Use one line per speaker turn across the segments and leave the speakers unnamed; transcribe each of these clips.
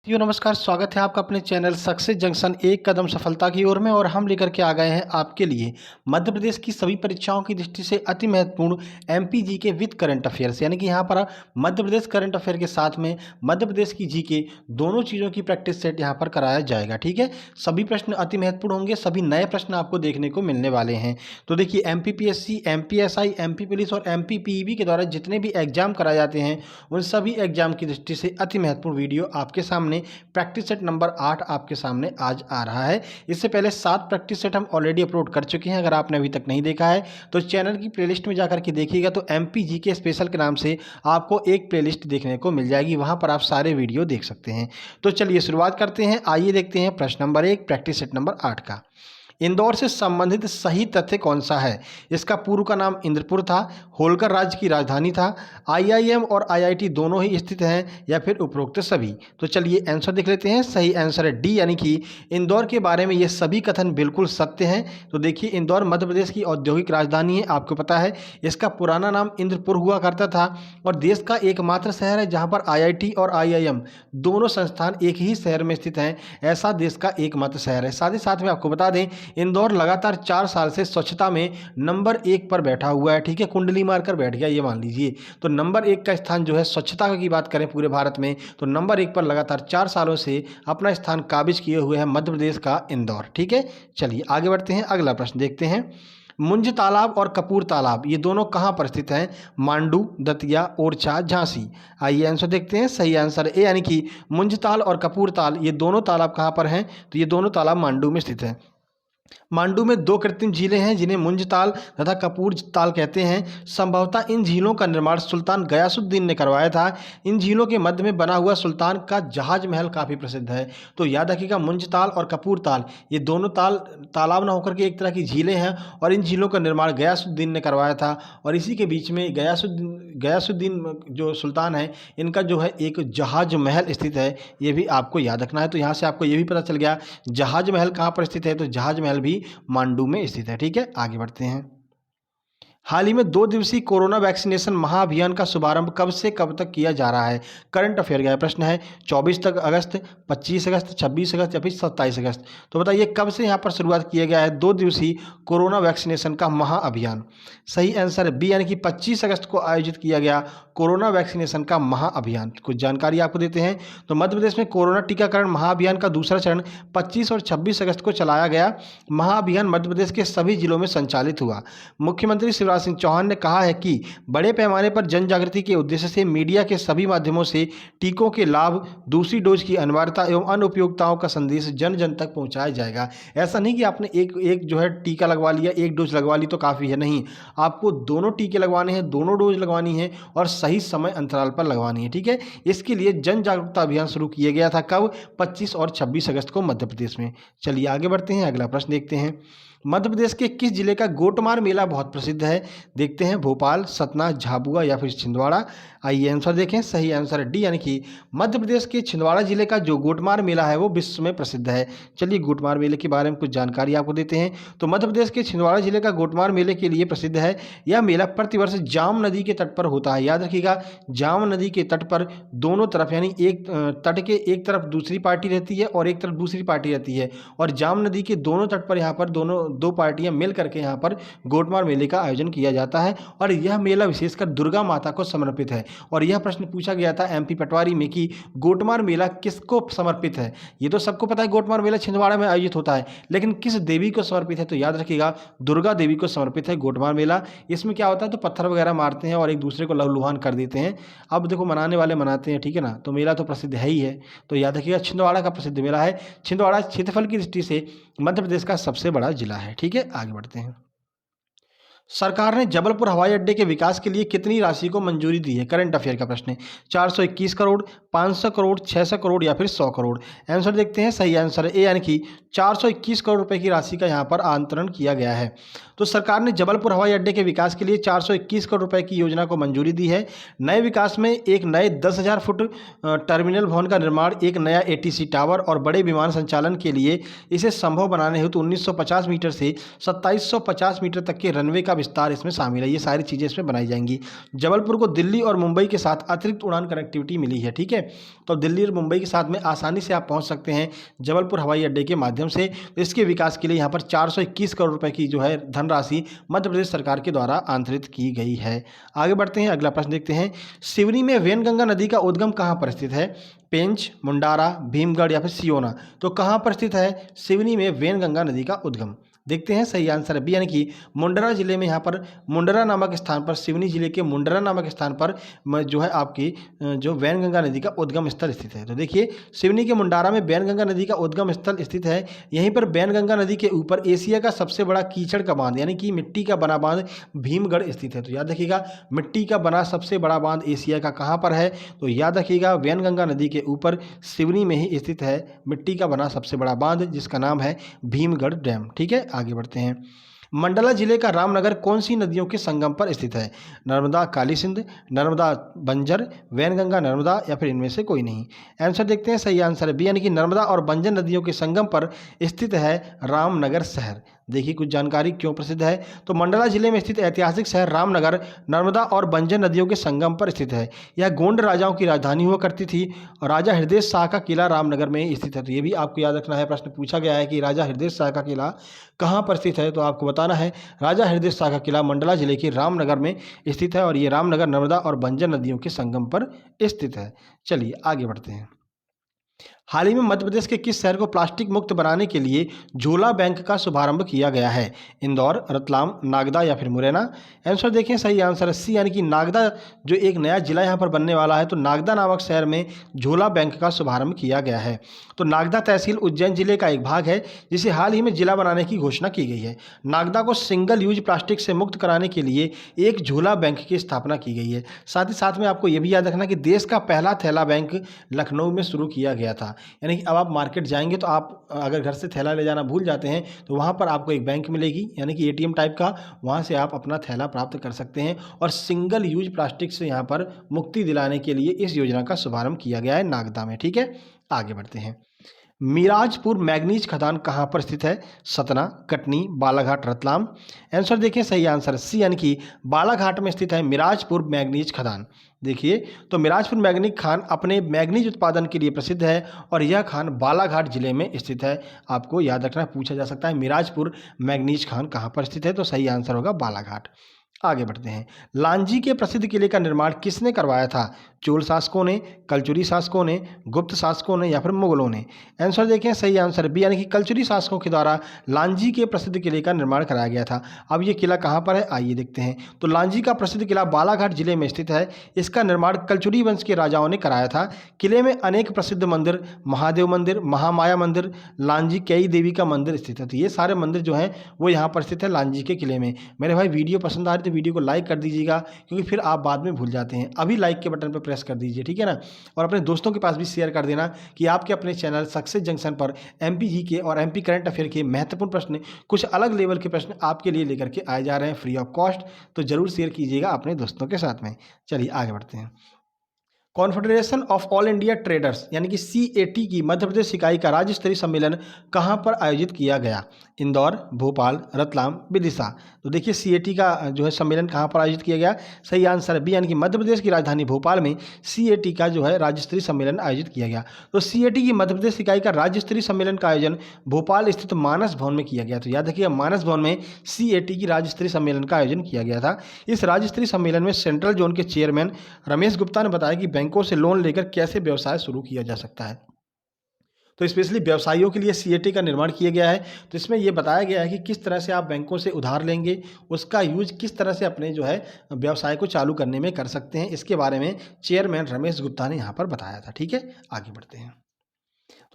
नमस्कार, स्वागत है आपका अपने चैनल सक्सेस जंक्शन एक कदम सफलता की ओर में। और हम लेकर के आ गए हैं आपके लिए मध्य प्रदेश की सभी परीक्षाओं की दृष्टि से अति महत्वपूर्ण MP GK with current affairs, यानी कि यहाँ पर मध्य प्रदेश करंट अफेयर के साथ में मध्य प्रदेश की जीके दोनों चीज़ों की प्रैक्टिस सेट यहाँ पर कराया जाएगा। ठीक है, सभी प्रश्न अति महत्वपूर्ण होंगे, सभी नए प्रश्न आपको देखने को मिलने वाले हैं। तो देखिए, एमपीपीएससी, एमपीएसआई, एमपी पुलिस और एमपीपीईबी के द्वारा जितने भी एग्जाम कराए जाते हैं उन सभी एग्जाम की दृष्टि से अति महत्वपूर्ण वीडियो आपके सामने प्रैक्टिस सेट नंबर 8 आपके सामने आज आ रहा है। इससे पहले 7 प्रैक्टिस सेट हम ऑलरेडी अपलोड कर चुके हैं। अगर आपने अभी तक नहीं देखा है तो चैनल की प्लेलिस्ट में जाकर के देखिएगा, तो एमपी जीके स्पेशल के नाम से आपको एक प्लेलिस्ट देखने को मिल जाएगी, वहां पर आप सारे वीडियो देख सकते हैं। तो चलिए शुरुआत करते हैं। आइए देखते हैं प्रश्न नंबर 1 प्रैक्टिस सेट नंबर 8 का। इंदौर से संबंधित सही तथ्य कौन सा है? इसका पूर्व का नाम इंद्रपुर था, होलकर राज्य की राजधानी था, आईआईएम और आईआईटी दोनों ही स्थित हैं, या फिर उपरोक्त सभी। तो चलिए आंसर देख लेते हैं। सही आंसर है डी, यानी कि इंदौर के बारे में ये सभी कथन बिल्कुल सत्य हैं। तो देखिए, इंदौर मध्य प्रदेश की औद्योगिक राजधानी है, आपको पता है। इसका पुराना नाम इंद्रपुर हुआ करता था और देश का एकमात्र शहर है जहाँ पर आईआईटी और आईआईएम दोनों संस्थान एक ही शहर में स्थित हैं। ऐसा देश का एकमात्र शहर है। साथ ही साथ में आपको बता दें, इंदौर लगातार 4 साल से स्वच्छता में नंबर 1 पर बैठा हुआ है। ठीक है, कुंडली मारकर बैठ गया, ये मान लीजिए। तो नंबर 1 का स्थान जो है, स्वच्छता की बात करें पूरे भारत में, तो नंबर 1 पर लगातार 4 सालों से अपना स्थान काबिज किए हुए है मध्य प्रदेश का इंदौर। ठीक है, चलिए आगे बढ़ते हैं। अगला प्रश्न देखते हैं। मुंज तालाब और कपूर तालाब ये दोनों कहाँ पर स्थित हैं? मांडू, दतिया, ओरछा, झांसी। आइए आंसर देखते हैं। सही आंसर ए, यानी कि मुंज ताल और कपूर ताल ये दोनों तालाब कहाँ पर हैं? तो ये दोनों तालाब मांडू में स्थित हैं। मांडू में 2 कृत्रिम झीलें हैं जिन्हें मुंज ताल तथा कपूर ताल कहते हैं। संभवतः इन झीलों का निर्माण सुल्तान गयासुद्दीन ने करवाया था। इन झीलों के मध्य में बना हुआ सुल्तान का जहाज महल काफ़ी प्रसिद्ध है। तो याद रखिएगा, मुंज ताल और कपूर ताल ये दोनों तालाब ना होकर के एक तरह की झीलें हैं, और इन झीलों का निर्माण गयासुद्दीन ने करवाया था। और इसी के बीच में गयासुद्दीन जो सुल्तान है, इनका जो है एक जहाज महल स्थित है, ये भी आपको याद रखना है। तो यहाँ से आपको ये भी पता चल गया जहाज महल कहाँ पर स्थित है, तो जहाज महल भी मांडू में स्थित है। ठीक है, आगे बढ़ते हैं। हाल ही में 2 दिवसीय कोरोना वैक्सीनेशन महाअभियान का शुभारंभ कब से कब तक किया जा रहा है? करंट अफेयर का प्रश्न है। 24 अगस्त, 25 अगस्त, 26 अगस्त या फिर 27 अगस्त। तो बताइए कब से यहाँ पर शुरुआत किया गया है 2 दिवसीय कोरोना वैक्सीनेशन का महाअभियान? सही आंसर है बी, यानी कि 25 अगस्त को आयोजित किया गया कोरोना वैक्सीनेशन का महाअभियान। कुछ जानकारी आपको देते हैं। तो मध्य प्रदेश में कोरोना टीकाकरण महाअभियान का दूसरा चरण 25 और 26 अगस्त को चलाया गया। महाअभियान मध्य प्रदेश के सभी जिलों में संचालित हुआ। मुख्यमंत्री शिवराज सिंह चौहान ने कहा है कि बड़े पैमाने पर जन जागृति के उद्देश्य से मीडिया के सभी माध्यमों से टीकों के लाभ, दूसरी डोज की अनिवार्यता एवं अन्य उपयोगिताओं का संदेश जन जन तक पहुंचाया जाएगा। ऐसा नहीं कि आपने एक जो है टीका लगवा लिया, एक डोज लगवा ली तो काफ़ी है, नहीं। आपको दोनों टीके लगवाने हैं, दोनों डोज लगवानी है और सही समय अंतराल पर लगवानी है। ठीक है, इसके लिए जन जागरूकता अभियान शुरू किया गया था। कब? 25 और 26 अगस्त को मध्य प्रदेश में। चलिए आगे बढ़ते हैं, अगला प्रश्न देखते हैं। मध्य प्रदेश के किस जिले का गोटमार मेला बहुत प्रसिद्ध है? देखते हैं, भोपाल, सतना, झाबुआ या फिर छिंदवाड़ा। आइए आंसर देखें। सही आंसर है डी, यानी कि मध्य प्रदेश के छिंदवाड़ा जिले का जो गोटमार मेला है वो विश्व में प्रसिद्ध है। चलिए गोटमार मेले के बारे में कुछ जानकारी आपको देते हैं। तो मध्य प्रदेश के छिंदवाड़ा जिले का गोटमार मेले के लिए प्रसिद्ध है। यह मेला प्रतिवर्ष जाम नदी के तट पर होता है। याद रखिएगा, जाम नदी के तट पर दोनों तरफ, यानी एक तट के एक तरफ दूसरी पार्टी रहती है और एक तरफ दूसरी पार्टी रहती है, और जाम नदी के दोनों तट पर यहाँ पर दो पार्टियां मिल करके यहाँ पर गोटमार मेले का आयोजन किया जाता है। और यह मेला विशेषकर दुर्गा माता को समर्पित है। और यह प्रश्न पूछा गया था एमपी पटवारी में कि गोटमार मेला किसको समर्पित है? ये तो सबको पता है, गोटमार मेला छिंदवाड़ा में आयोजित होता है, लेकिन किस देवी को समर्पित है? तो याद रखिएगा, दुर्गा देवी को समर्पित है गोटमार मेला। इसमें क्या होता है, तो पत्थर वगैरह मारते हैं और एक दूसरे को लहूलुहान कर देते हैं। अब देखो, मनाने वाले मनाते हैं, ठीक है ना। तो मेला तो प्रसिद्ध है ही है। तो याद रखिएगा, छिंदवाड़ा का प्रसिद्ध मेला है। छिंदवाड़ा क्षेत्रफल की दृष्टि से मध्य प्रदेश का सबसे बड़ा जिला है। ठीक है, आगे बढ़ते हैं। सरकार ने जबलपुर हवाई अड्डे के विकास के लिए कितनी राशि को मंजूरी दी है? करंट अफेयर का प्रश्न है। 421 करोड़, 500 करोड़, 600 करोड़ या फिर 100 करोड़। आंसर देखते हैं। सही आंसर है ए, यानी कि 421 करोड़ रुपए की राशि का यहाँ पर आवंटन किया गया है। तो सरकार ने जबलपुर हवाई अड्डे के विकास के लिए 421 करोड़ रुपए की योजना को मंजूरी दी है। नए विकास में एक नए 10,000 फुट टर्मिनल भवन का निर्माण, एक नया एटीसी टावर और बड़े विमान संचालन के लिए इसे संभव बनाने हेतु 1950 मीटर से 2750 मीटर तक के रनवे का विस्तार इसमें शामिल है। ये सारी चीज़ें इसमें बनाई जाएंगी। जबलपुर को दिल्ली और मुंबई के साथ अतिरिक्त उड़ान कनेक्टिविटी मिली है, ठीक है। तो दिल्ली और मुंबई के साथ में आसानी से आप पहुंच सकते हैं जबलपुर हवाई अड्डे के माध्यम से। तो इसके विकास के लिए यहाँ पर 421 करोड़ रुपए की जो है धनराशि मध्य प्रदेश सरकार के द्वारा आंतरित की गई है। आगे बढ़ते हैं, अगला प्रश्न देखते हैं। सिवनी में वैनगंगा नदी का उद्गम कहाँ पर स्थित है? पेंच, मुंडारा, भीमगढ़ या फिर सियोना। तो कहाँ पर स्थित है सिवनी में वैनगंगा नदी का उद्गम? देखते हैं, सही आंसर है बी, यानी कि मुंडरा जिले में, यहाँ पर मुंडरा नामक स्थान पर, सिवनी जिले के मुंडरा नामक स्थान पर जो है आपकी जो वैनगंगा नदी का उद्गम स्थल स्थित है। तो देखिए, सिवनी के मुंडारा में वैनगंगा नदी का उद्गम स्थल स्थित है। यहीं पर वैनगंगा नदी के ऊपर एशिया का सबसे बड़ा कीचड़ का बांध यानी कि मिट्टी का बना बांध भीमगढ़ स्थित है। तो याद रखिएगा, मिट्टी का बना सबसे बड़ा बांध एशिया का कहाँ पर है? तो याद रखिएगा, वैनगंगा नदी के ऊपर सिवनी में ही स्थित है मिट्टी का बना सबसे बड़ा बांध, जिसका नाम है भीमगढ़ डैम, ठीक है। आगे बढ़ते हैं। मंडला जिले का रामनगर कौन सी नदियों के संगम पर स्थित है? नर्मदा काली सिंध, नर्मदा बंजर, वैनगंगा नर्मदा या फिर इनमें से कोई नहीं। आंसर देखते हैं, सही आंसर है बी, यानी कि नर्मदा और बंजर नदियों के संगम पर स्थित है रामनगर शहर। देखिए कुछ जानकारी क्यों प्रसिद्ध है। तो मंडला जिले में स्थित ऐतिहासिक शहर रामनगर नर्मदा और बंजर नदियों के संगम पर स्थित है। यह गोंड राजाओं की राजधानी हुआ करती थी और राजा हृदय शाह का किला रामनगर में स्थित है। तो ये भी आपको याद रखना है, प्रश्न पूछा गया है कि राजा हृदय शाह का किला कहाँ पर स्थित है, तो आपको बताना है राजा हृदय शाह का किला मंडला जिले के रामनगर में स्थित है और ये रामनगर नर्मदा और बंजर नदियों के संगम पर स्थित है। चलिए आगे बढ़ते हैं। हाल ही में मध्य प्रदेश के किस शहर को प्लास्टिक मुक्त बनाने के लिए झोला बैंक का शुभारंभ किया गया है? इंदौर, रतलाम, नागदा या फिर मुरैना। आंसर देखें, सही आंसर है सी, यानी कि नागदा जो एक नया जिला यहाँ पर बनने वाला है। तो नागदा नामक शहर में झोला बैंक का शुभारंभ किया गया है। तो नागदा तहसील उज्जैन जिले का एक भाग है जिसे हाल ही में जिला बनाने की घोषणा की गई है। नागदा को सिंगल यूज प्लास्टिक से मुक्त कराने के लिए एक झोला बैंक की स्थापना की गई है। साथ ही साथ में आपको यह भी याद रखना कि देश का पहला थैला बैंक लखनऊ में शुरू किया गया था। यानी कि अब आप मार्केट जाएंगे तो आप अगर घर से थैला ले जाना भूल जाते हैं तो वहाँ पर आपको एक बैंक मिलेगी, यानी कि एटीएम टाइप का, वहाँ से आप अपना थैला प्राप्त कर सकते हैं। और सिंगल यूज प्लास्टिक से यहाँ पर मुक्ति दिलाने के लिए इस योजना का शुभारंभ किया गया है नागदा में, ठीक है। आगे बढ़ते हैं। मिराजपुर मैग्नीज खदान कहाँ पर स्थित है? सतना, कटनी, बालाघाट, रतलाम। आंसर देखें, सही आंसर सी, यानी कि बालाघाट में स्थित है मिराजपुर मैग्नीज खदान। देखिए, तो मिराजपुर मैग्नीज खान अपने मैग्नीज उत्पादन के लिए प्रसिद्ध है और यह खान बालाघाट जिले में स्थित है। आपको याद रखना, पूछा जा सकता है मिराजपुर मैग्नीज खान कहाँ पर स्थित है, तो सही आंसर होगा बालाघाट। आगे बढ़ते हैं। लांजी के प्रसिद्ध किले का निर्माण किसने करवाया था? चोल शासकों ने, कलचुरी शासकों ने, गुप्त शासकों ने या फिर मुगलों ने। आंसर देखें, सही आंसर बी, यानी कि कलचुरी शासकों के द्वारा लांजी के प्रसिद्ध किले का निर्माण कराया गया था। अब ये किला कहाँ पर है, आइए देखते हैं। तो लांजी का प्रसिद्ध किला बालाघाट जिले में स्थित है। इसका निर्माण कलचुरी वंश के राजाओं ने कराया था। किले में अनेक प्रसिद्ध मंदिर, महादेव मंदिर, महामाया मंदिर, लांजी कई देवी का मंदिर स्थित है। तो ये सारे मंदिर जो हैं वो यहाँ पर स्थित है लांजी के किले में। मेरे भाई वीडियो पसंद आ रही तो वीडियो को लाइक कर दीजिएगा, क्योंकि फिर आप बाद में भूल जाते हैं। अभी लाइक के बटन पर प्रेस कर दीजिए, ठीक है ना। और अपने दोस्तों के पास भी शेयर कर देना कि आपके अपने चैनल सक्सेस जंक्शन पर एमपी जीके और एमपी करंट अफेयर के महत्वपूर्ण प्रश्न, कुछ अलग लेवल के प्रश्न आपके लिए लेकर के आए जा रहे हैं फ्री ऑफ कॉस्ट। तो जरूर शेयर कीजिएगा अपने दोस्तों के साथ में। चलिए आगे बढ़ते हैं। Confederation of all India traders यानी कि CAT की मध्य प्रदेश इकाई का राज्य स्तरीय सम्मेलन कहाँ पर आयोजित किया गया? इंदौर, भोपाल, रतलाम, विदिशा। तो देखिए CAT का जो है सम्मेलन कहाँ पर आयोजित किया गया, सही आंसर है बी, यानी कि मध्य प्रदेश की राजधानी भोपाल में CAT का जो है राज्य स्तरीय सम्मेलन आयोजित किया गया। तो CAT की मध्य प्रदेश इकाई का राज्य स्तरीय सम्मेलन का आयोजन भोपाल स्थित मानस भवन में किया गया। तो याद रखिएगा, मानस भवन में CAT की राज्य स्तरीय सम्मेलन का आयोजन किया गया था। इस राज्य स्तरीय सम्मेलन में सेंट्रल जोन के चेयरमैन रमेश गुप्ता ने बताया कि बैंकों से लोन लेकर कैसे व्यवसाय शुरू किया जा सकता है। तो स्पेशली व्यवसायियों के लिए CAT का निर्माण किया गया है। तो इसमें यह बताया गया है कि किस तरह से आप बैंकों से उधार लेंगे, उसका यूज किस तरह से अपने जो है व्यवसाय को चालू करने में कर सकते हैं, इसके बारे में चेयरमैन रमेश गुप्ता ने यहाँ पर बताया था, ठीक है। आगे बढ़ते हैं।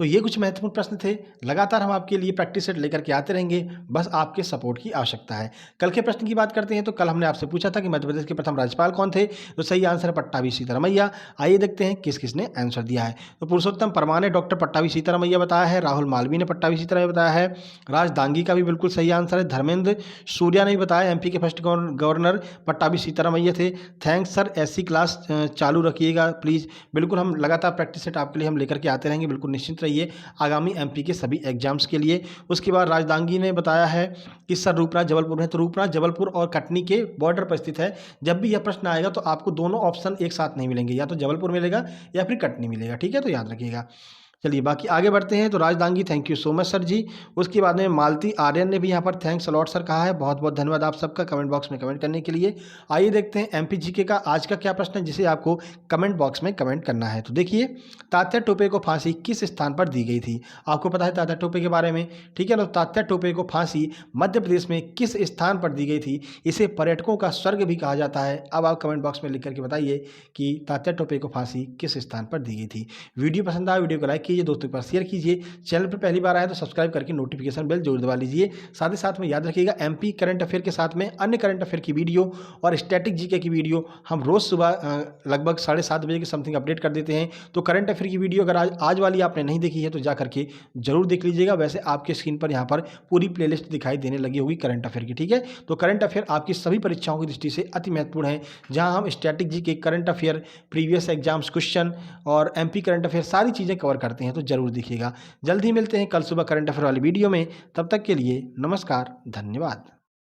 तो ये कुछ महत्वपूर्ण प्रश्न थे। लगातार हम आपके लिए प्रैक्टिस सेट लेकर के आते रहेंगे, बस आपके सपोर्ट की आवश्यकता है। कल के प्रश्न की बात करते हैं। तो कल हमने आपसे पूछा था कि मध्य प्रदेश के प्रथम राज्यपाल कौन थे, तो सही आंसर है पट्टाभी सीतारमैया। आइए देखते हैं किस किसने आंसर दिया है। तो पुरुषोत्तम परमार ने डॉक्टर पट्टाभी सीतारमैया बताया है, राहुल मालवीय ने पट्टाभी सीतारमैया बताया है, राज दांगी का भी बिल्कुल सही आंसर है, धर्मेंद्र सूर्या ने भी बताया MP के फर्स्ट गवर्नर पट्टाभी सीतारमैया थे। थैंक्स सर, ऐसी क्लास चालू रखिएगा प्लीज़। बिल्कुल हम लगातार प्रैक्टिस सेट आपके लिए हम लेकर के आते रहेंगे, बिल्कुल निश्चिंत रहिए आगामी एमपी के सभी एग्जाम्स के लिए। उसके बाद राजदांगी ने बताया है कि सर रूपनाथ जबलपुर में, तो रूपनाथ जबलपुर और कटनी के बॉर्डर पर स्थित है। जब भी यह प्रश्न आएगा तो आपको दोनों ऑप्शन एक साथ नहीं मिलेंगे, या तो जबलपुर मिलेगा या फिर कटनी मिलेगा, ठीक है, तो याद रखिएगा। चलिए बाकी आगे बढ़ते हैं। तो राजदांगी thank you so much sir ji. उसके बाद में मालती आर्यन ने भी यहाँ पर थैंक्स अलॉट सर कहा है। बहुत बहुत धन्यवाद आप सबका कमेंट बॉक्स में कमेंट करने के लिए। आइए देखते हैं एमपी जीके का आज का क्या प्रश्न है, जिसे आपको कमेंट बॉक्स में कमेंट करना है। तो देखिए, तात्या टोपे को फांसी किस स्थान पर दी गई थी? आपको पता है तात्या टोपे के बारे में, ठीक है ना। तात्या टोपे को फांसी मध्य प्रदेश में किस स्थान पर दी गई थी? इसे पर्यटकों का स्वर्ग भी कहा जाता है। अब आप कमेंट बॉक्स में लिख करके बताइए कि तात्या टोपे को फांसी किस स्थान पर दी गई थी। वीडियो पसंद आया वीडियो को लाइक कीजिए, दोस्तों के पास शेयर कीजिए। चैनल पर पहली बार आए तो सब्सक्राइब करके नोटिफिकेशन बेल जरूर दबा लीजिए। साथ ही साथ में याद रखिएगा एमपी करंट अफेयर के साथ में अन्य करंट अफेयर की वीडियो और स्टैटिक जीके की वीडियो हम रोज सुबह लगभग 7:30 बजे के समथिंग अपडेट कर देते हैं। तो करंट अफेयर की वीडियो अगर आज वाली आपने नहीं देखी है तो जा करके जरूर देख लीजिएगा। वैसे आपके स्क्रीन पर यहाँ पर पूरी प्लेलिस्ट दिखाई देने लगी होगी करंट अफेयर की, ठीक है। तो करंट अफेयर आपकी सभी परीक्षाओं की दृष्टि से अति महत्वपूर्ण है, जहाँ हम static GK, current affair, previous exams question और एमपी करंट अफेयर सारी चीज़ें कवर करते हैं। तो जरूर देखिएगा। जल्द ही मिलते हैं कल सुबह करंट अफेयर वाली वीडियो में। तब तक के लिए नमस्कार, धन्यवाद।